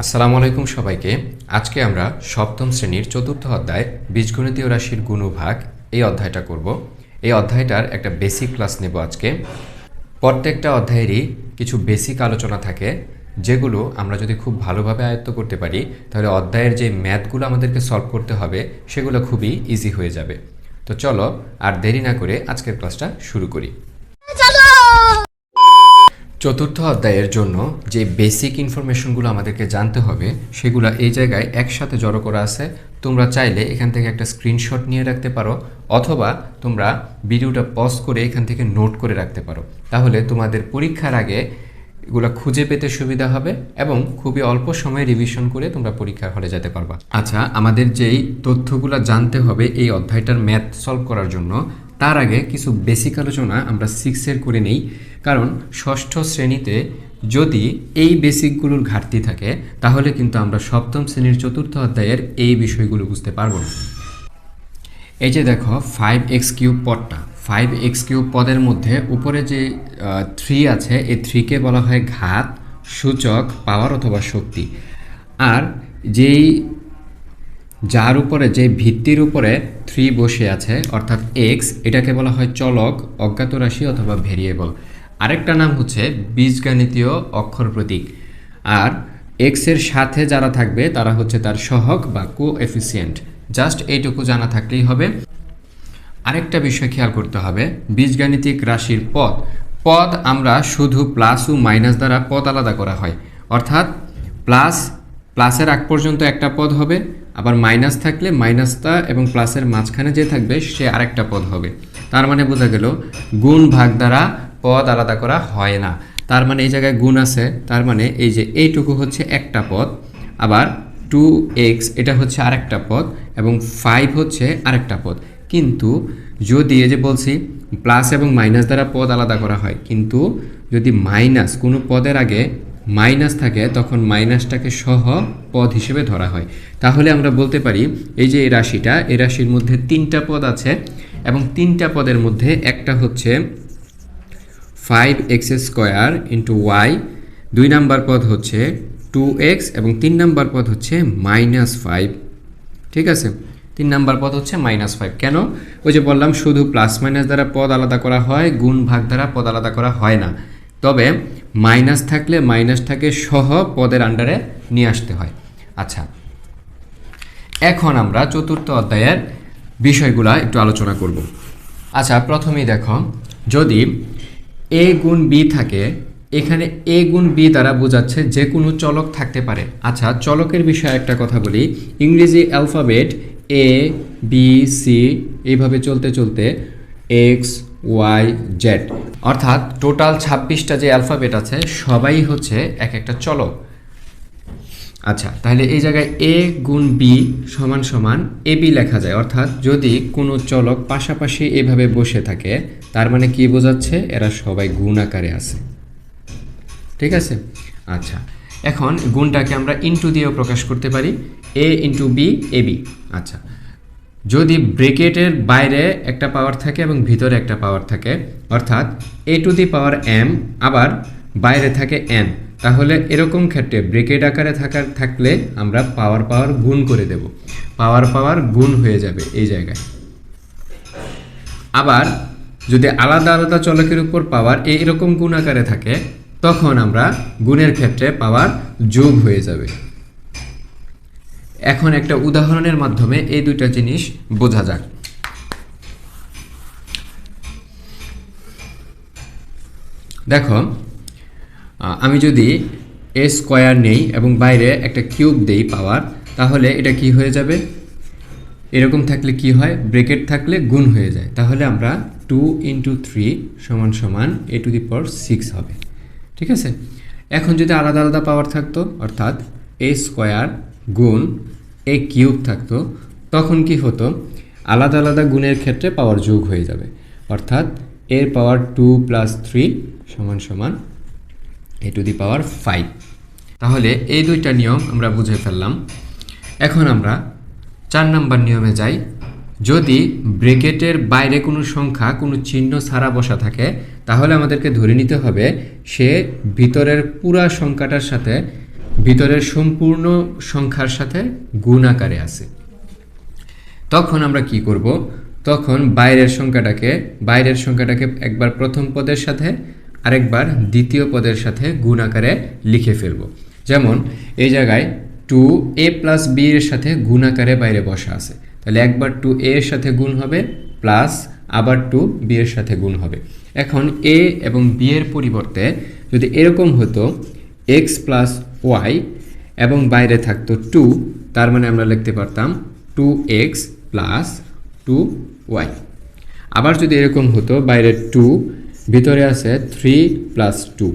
আসসালামু আলাইকুম সবাইকে। আজকে আমরা সপ্তম শ্রেণীর চতুর্থ অধ্যায় বীজগণিতীয় রাশির গুণভাগ এই অধ্যায়টা করব। এই অধ্যায়টার একটা বেসিক ক্লাস নেব আজকে। প্রত্যেকটা অধ্যায়েরই কিছু বেসিক আলোচনা থাকে, যেগুলো আমরা যদি খুব ভালোভাবে আয়ত্ত করতে পারি তাহলে অধ্যায়ের যে ম্যাথগুলো আমাদেরকে সলভ করতে হবে সেগুলো খুবই ইজি হয়ে যাবে। তো চলো আর দেরি না করে আজকের ক্লাসটা শুরু করি। চতুর্থ অধ্যায়ের জন্য যে বেসিক ইনফরমেশনগুলো আমাদেরকে জানতে হবে সেগুলো এই জায়গায় একসাথে জড়ো করা আছে। তোমরা চাইলে এখান থেকে একটা স্ক্রিনশট নিয়ে রাখতে পারো, অথবা তোমরা ভিডিওটা পজ করে এখান থেকে নোট করে রাখতে পারো। তাহলে তোমাদের পরীক্ষার আগে এগুলো খুঁজে পেতে সুবিধা হবে এবং খুবই অল্প সময়ে রিভিশন করে তোমরা পরীক্ষার হলে যেতে পারবা। আচ্ছা, আমাদের যেই তথ্যগুলো জানতে হবে এই অধ্যায়টার ম্যাথ সলভ করার জন্য, তার আগে কিছু বেসিক আলোচনা আমরা 6-এর করে নেই। কারণ ষষ্ঠ শ্রেণীতে যদি এই বেসিকগুলোর ঘাটতি থাকে তাহলে কিন্তু আমরা সপ্তম শ্রেণীর চতুর্থ অধ্যায়ের এই বিষয়গুলো বুঝতে পারবো না। এই যে দেখো 5x³ পদটা, 5x³ পদের মধ্যে উপরে যে 3 আছে, এই 3কে বলা হয় ঘাত, সূচক, পাওয়ার অথবা শক্তি। আর যার উপরে যে ভিত্তির উপরে 3 বসে আছে অর্থাৎ x, এটাকে বলা হয় চলক, অজ্ঞাত রাশি অথবা ভেরিয়েবল। আরেকটা নাম হচ্ছে বীজগণিতীয় অক্ষর প্রতীক। আর x এর সাথে যারা থাকবে তারা হচ্ছে তার সহগ বা কোএফিসিয়েন্ট। জাস্ট এইটুকু জানা থাকলেই হবে। আরেকটা বিষয় খেয়াল করতে হবে, বীজগাণিতিক রাশির পদ আমরা শুধু প্লাস ও মাইনাস দ্বারা পদ আলাদা করা হয়। অর্থাৎ প্লাসের আগ পর্যন্ত একটা পদ হবে, আবার মাইনাস থাকলে মাইনাসটা এবং প্লাসের মাঝখানে যে থাকবে সে আরেকটা পদ হবে। তার মানে বোঝা গেল গুণ ভাগ দ্বারা পদ আলাদা করা হয় না। তার মানে এই জায়গায় গুণ আছে, তার মানে এই যে এইটুকু হচ্ছে একটা পদ, আবার 2x এটা হচ্ছে আরেকটা পদ এবং 5 হচ্ছে আরেকটা পদ। কিন্তু যদি এই যে বলছি প্লাস এবং মাইনাস দ্বারা পদ আলাদা করা হয়, কিন্তু যদি মাইনাস কোনো পদের আগে মাইনাস থাকে তখন মাইনাসটাকে সহ পদ হিসেবে ধরা হয়। তাহলে আমরা বলতে পারি এই যে এই রাশিটা, এই রাশির মধ্যে 3টা পদ আছে এবং 3টা পদের মধ্যে একটা হচ্ছে 5x² ইন্টু y, 2 নাম্বার পদ হচ্ছে 2x এবং 3 নাম্বার পদ হচ্ছে -5। ঠিক আছে, 3 নাম্বার পদ হচ্ছে -5। কেন? ওই যে বললাম শুধু প্লাস মাইনাস দ্বারা পদ আলাদা করা হয়, গুণ ভাগ দ্বারা পদ আলাদা করা হয় না। তবে মাইনাস থাকলে মাইনাসটাকে সহ পদের আন্ডারে নিয়ে আসতে হয়। আচ্ছা, এখন আমরা চতুর্থ অধ্যায়ের বিষয়গুলো একটু আলোচনা করব। আচ্ছা, প্রথমেই দেখো, যদি a গুণ b থাকে, এখানে a গুণ b দ্বারা বোঝাচ্ছে যে কোনো চলক থাকতে পারে। আচ্ছা, চলকের বিষয়ে একটা কথা বলি। ইংরেজি অ্যালফাবেট a b c এইভাবে চলতে চলতে x y z, অর্থাৎ টোটাল 26টা যে অ্যালফাবেট আছে সবাই হচ্ছে এক একটা চলক। আচ্ছা, তাহলে এই জায়গায় a গুণ b সমান সমান ab লেখা যায়। অর্থাৎ যদি কোনো চলক পাশাপাশি এভাবে বসে থাকে তার মানে কি বোঝাচ্ছে? এরা সবাই গুণ আকারে আছে। ঠিক আছে। আচ্ছা, এখন গুণটাকে আমরা ইনটু দিয়েও প্রকাশ করতে পারি, a ইন্টু b ab। আচ্ছা, যদি ব্র্যাকেটের বাইরে একটা পাওয়ার থাকে এবং ভিতরে একটা পাওয়ার থাকে, অর্থাৎ a⁴m আবার বাইরে থাকে n, তাহলে এরকম ক্ষেত্রে ব্র্যাকেট আকারে থাকলে আমরা পাওয়ার গুণ করে দেব, পাওয়ার গুণ হয়ে যাবে এই জায়গায়। আবার যদি আলাদা আলাদা চলকের উপর পাওয়ার এরকম গুণ আকারে থাকে তখন আমরা গুণের ক্ষেত্রে পাওয়ার যোগ হয়ে যাবে। এখন একটা উদাহরণের মাধ্যমে এই দুইটা জিনিস বোঝা যাক। দেখো, আমি যদি a² নেই এবং বাইরে একটা কিউব দেই পাওয়ার, তাহলে এটা কি হয়ে যাবে? এরকম থাকলে কি হয়? ব্র্যাকেট থাকলে গুণ হয়ে যায়। তাহলে আমরা 2 × 3 = a⁶ হবে। ঠিক আছে। এখন যদি আলাদা আলাদা পাওয়ার থাকতো, অর্থাৎ a² গুণ a³ থাকতো, তখন কি হতো? আলাদা আলাদা গুণের ক্ষেত্রে পাওয়ার যোগ হয়ে যাবে। অর্থাৎ এর পাওয়ার 2 + 3 = a⁵। তাহলে এই দুইটা নিয়ম আমরা বুঝে ফেললাম। এখন আমরা 4 নম্বর নিয়মে যাই। যদি ব্র্যাকেটের বাইরে কোনো সংখ্যা কোনো চিহ্ন ছাড়া বসা থাকে তাহলে আমাদেরকে ধরে নিতে হবে সে ভিতরের পুরা সংখ্যাটার সাথে ভিতরের সম্পূর্ণ সংখ্যার সাথে গুণ আকারে আছে, তখন আমরা কি করব, তখন বাইরের সংখ্যাটাকে একবার প্রথম পদের সাথে আরেকবার দ্বিতীয় পদের সাথে গুণ আকারে লিখে ফেলব। যেমন এই জায়গায় 2a প্লাস b এর সাথে গুণ আকারে বাইরে বসা আছে, তাহলে একবার 2a এর সাথে গুণ হবে প্লাস আবার 2b এর সাথে গুণ হবে। এখন a এবং b এর পরিবর্তে যদি এরকম হতো x প্লাস y এবং বাইরে থাকতো 2, তার মানে আমরা লিখতে পারতাম 2x প্লাস 2y। আবার যদি এরকম হতো বাইরে 2, ভিতরে আছে 3 প্লাস 2,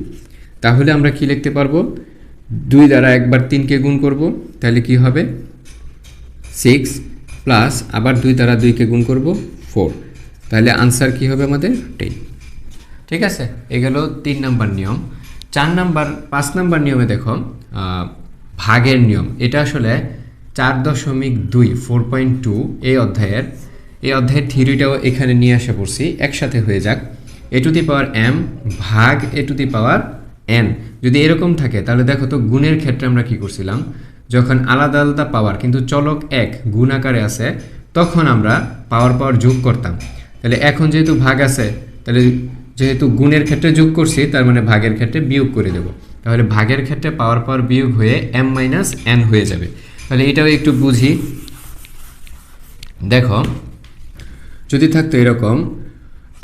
তাহলে আমরা কি লিখতে পারবো, 2 দ্বারা একবার 3কে গুণ করব, তাহলে কি হবে 6 প্লাস আবার 2 দ্বারা 2কে গুণ করব 4, তাহলে আনসার কি হবে আমাদের 10। ঠিক আছে, এ গেল 3 নাম্বার নিয়ম। 5 নাম্বার নিয়মে দেখো ভাগের নিয়ম। এটা আসলে 4.2 4.2 এই অধ্যায়ের থিওরিটাও এখানে নিয়ে আসা পড়ছি, একসাথে হয়ে যাক। a to the power m ভাগ a to the power n যদি এরকম থাকে, তাহলে দেখো তো গুণের ক্ষেত্রে আমরা কি করছিলাম, যখন আলাদা আলাদা পাওয়ার কিন্তু চলক এক গুণ আকারে আছে, তখন আমরা পাওয়ার যোগ করতাম। তাহলে এখন যেহেতু ভাগ আছে, তাহলে যেহেতু গুণের ক্ষেত্রে যোগ করছি, তার মানে ভাগের ক্ষেত্রে বিয়োগ করে দেব, তাহলে ভাগের ক্ষেত্রে পাওয়ার বিয়োগ হয়ে m মাইনাস n হয়ে যাবে। তাহলে এটাও একটু বুঝি। দেখো যদি থাকতো এরকম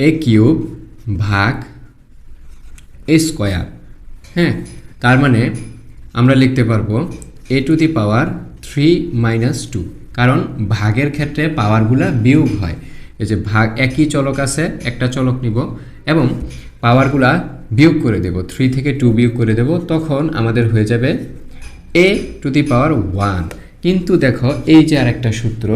a কিউব ভাগ a স্কোয়ার, হ্যাঁ, তার মানে আমরা লিখতে পারবো a to the power 3 minus 2, কারণ ভাগের ক্ষেত্রে পাওয়ারগুলা বিয়োগ হয়। এই যে ভাগ একই চলক আছে, একটা চলক নিব এবং পাওয়ারগুলা বিয়োগ করে দেব, 3 থেকে 2 বিয়োগ করে দেব, তখন আমাদের হয়ে যাবে a টু দি পাওয়ার 1। কিন্তু দেখো এই যে আরেকটা সূত্র,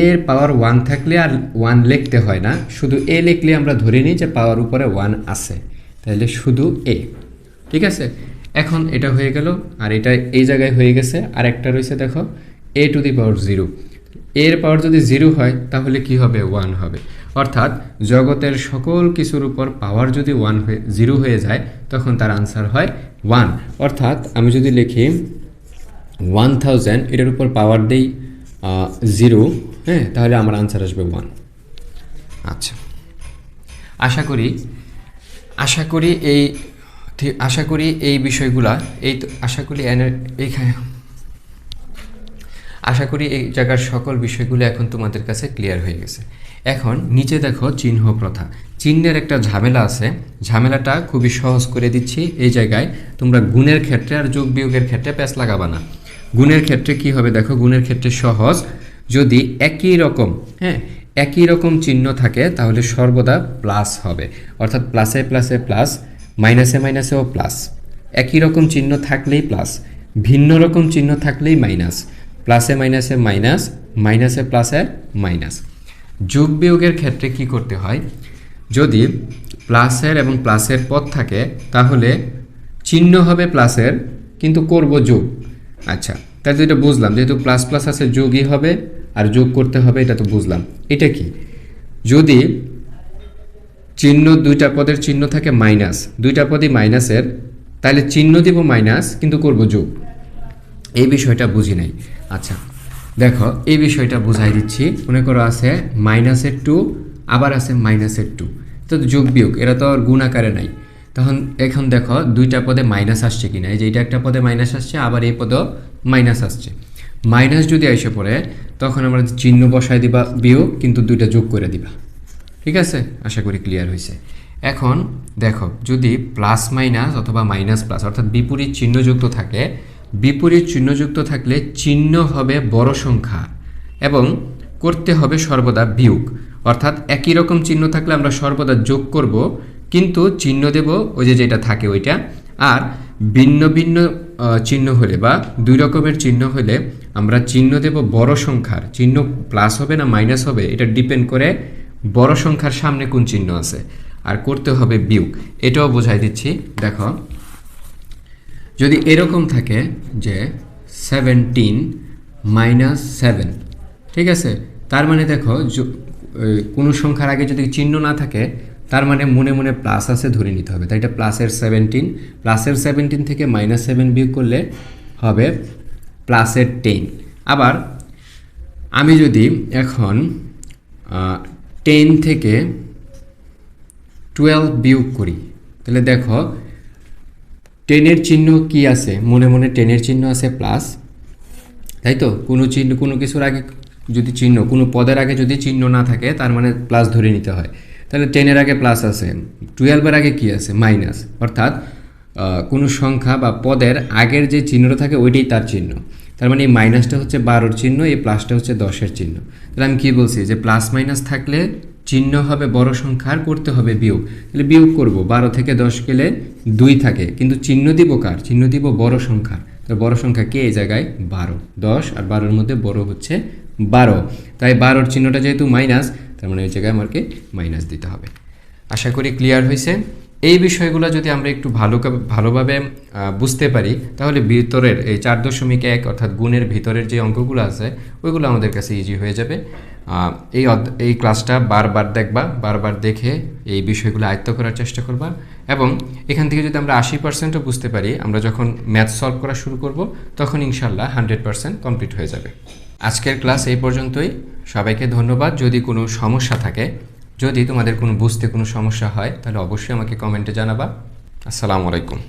এর পাওয়ার 1 থাকলে আর 1 লিখতে হয় না, শুধু a লিখলে আমরা ধরে নিই যে পাওয়ার উপরে 1 আছে, তাহলে শুধু a। ঠিক আছে, এখন এটা হয়ে গেল, আর এটা এই জায়গায় হয়ে গেছে। আর একটা রয়েছে দেখো a টু দি পাওয়ার 0, এর পাওয়ার যদি 0 হয় তাহলে কি হবে, 1 হবে। অর্থাৎ জগতের সকল কিছুর উপর পাওয়ার যদি 0 হয়ে যায়, তখন তার আনসার হয় 1। অর্থাৎ আমি যদি লিখি 1000, এটার উপর পাওয়ার দেই 0, হ্যাঁ, তাহলে আমার আনসার আসবে 1। আচ্ছা, আশা করি এই বিষয়গুলা আশা করি এই জায়গার সকল বিষয়গুলো এখন তোমাদের কাছে ক্লিয়ার হয়ে গেছে। এখন নিচে দেখো চিহ্ন প্রথা, চিহ্নের একটা ঝামেলা আছে, ঝামেলাটা খুবই সহজ করে দিচ্ছি। এই জায়গায় তোমরা গুণের ক্ষেত্রে আর যোগ বিয়োগের ক্ষেত্রে প্যাচ লাগাবা না। গুণের ক্ষেত্রে কি হবে দেখো, গুণের ক্ষেত্রে সহজ, যদি একই রকম চিহ্ন থাকে তাহলে সর্বদা প্লাস হবে, অর্থাৎ প্লাসে প্লাসে প্লাস, মাইনাসে মাইনাসেও প্লাস। একই রকম চিহ্ন থাকলেই প্লাস, ভিন্ন রকম চিহ্ন থাকলেই মাইনাস, প্লাসে মাইনাসে মাইনাস, মাইনাসে প্লাসে মাইনাস। যোগ বিয়োগের ক্ষেত্রে কি করতে হয়, যদি প্লাসের এবং প্লাসের পদ থাকে তাহলে চিহ্ন হবে প্লাসের, কিন্তু করব যোগ। আচ্ছা, তাহলে তো এটা বুঝলাম, যেহেতু প্লাস প্লাস আছে যোগই হবে আর যোগ করতে হবে, এটা তো বুঝলাম। এটা কি, যদি চিহ্ন দুইটা পদের চিহ্ন থাকে মাইনাস, দুইটা পদই মাইনাসের, তাহলে চিহ্ন দিব মাইনাস কিন্তু করব যোগ, এই বিষয়টা বুঝি নাই। আচ্ছা দেখো এই বিষয়টা বুঝাই দিচ্ছি। মনে করো আছে -2 আবার আছে -2, তো যোগ বিয়োগ এরা তো আর গুণ আকারে নাই। তখন এখন দেখো দুইটা পদে মাইনাস আসছে কিনা, এই যে এটা একটা পদে মাইনাস আসছে, আবার এই পদেও মাইনাস আসছে। মাইনাস যদি এসে পড়ে তখন আমরা চিহ্ন বসাই দিবা বিয়োগ, কিন্তু দুইটা যোগ করে দিবা। ঠিক আছে, আশা করি ক্লিয়ার হয়েছে। এখন দেখো যদি প্লাস মাইনাস অথবা মাইনাস প্লাস অর্থাৎ বিপরীত চিহ্নযুক্ত থাকে, বিপরীত চিহ্নযুক্ত থাকলে চিহ্ন হবে বড় সংখ্যা এবং করতে হবে সর্বদা বিয়োগ। অর্থাৎ একই রকম চিহ্ন থাকলে আমরা সর্বদা যোগ করব, কিন্তু চিহ্ন দেব ওই যে যেটা থাকে ওইটা। আর ভিন্ন ভিন্ন চিহ্ন হলে বা দুই রকমের চিহ্ন হলে আমরা চিহ্ন দেব বড় সংখ্যার। চিহ্ন প্লাস হবে না মাইনাস হবে এটা ডিপেন্ড করে বড় সংখ্যার সামনে কোন চিহ্ন আছে, আর করতে হবে বিয়োগ। এটাও বোঝাই দিচ্ছি। দেখো যদি এরকম থাকে যে 17 - 7, ঠিক আছে, তার মানে দেখো কোনো সংখ্যার আগে যদি চিহ্ন না থাকে তার মানে মনে মনে প্লাস আছে ধরে নিতে হবে, তাই এটা প্লাসের 17 থেকে -7 বিয়োগ করলে হবে প্লাসের 10। আবার আমি যদি এখন 10 থেকে 12 বিয়োগ করি তাহলে দেখো 10-এর চিহ্ন কি আছে, মনে মনে 10-এর চিহ্ন আছে প্লাস, তাই তো? কোনো চিহ্ন, কোনো কিছুর আগে যদি চিহ্ন, কোনো পদের আগে যদি চিহ্ন না থাকে তার মানে প্লাস ধরে নিতে হয়। তাহলে 10-এর আগে প্লাস আছে, 12-এর আগে কি আছে, মাইনাস। অর্থাৎ কোনো সংখ্যা বা পদের আগের যে চিহ্নটা থাকে ওইটাই তার চিহ্ন। তার মানে এই মাইনাসটা হচ্ছে 12-র চিহ্ন, এই প্লাসটা হচ্ছে 10-এর চিহ্ন। তাহলে আমি কী বলছি যে প্লাস মাইনাস থাকলে চিহ্ন হবে বড় সংখ্যার, করতে হবে বিয়োগ। তাহলে বিয়োগ করব, 12 থেকে 10 গেলে 2 থাকে, কিন্তু চিহ্ন দিব কার, চিহ্ন দিব বড় সংখ্যার। তো বড় সংখ্যা কে এই জায়গায় 12, 10 আর 12-এর মধ্যে বড় হচ্ছে 12, তাই 12-র চিহ্নটা যেহেতু মাইনাস, তার মানে ওই জায়গায় আমাকে মাইনাস দিতে হবে। আশা করি ক্লিয়ার হয়েছে। এই বিষয়গুলো যদি আমরা একটু ভালোভাবে বুঝতে পারি তাহলে ভিতরের এই 4.1 অর্থাৎ গুণের ভিতরের যে অঙ্কগুলো আছে ওইগুলো আমাদের কাছে ইজি হয়ে যাবে। এই ক্লাসটা বারবার দেখবা, বারবার দেখে এই বিষয়গুলো আয়ত্ত করার চেষ্টা করবা, এবং এখান থেকে যদি আমরা 80%ও বুঝতে পারি, আমরা যখন ম্যাথ সলভ করা শুরু করব তখন ইনশাল্লাহ 100% কমপ্লিট হয়ে যাবে। আজকের ক্লাস এই পর্যন্তই। সবাইকে ধন্যবাদ। যদি কোনো সমস্যা থাকে, যদি তোমাদের কোনো বুঝতে কোনো সমস্যা হয় তাহলে অবশ্যই আমাকে কমেন্টে জানাবা। আসসালামু আলাইকুম।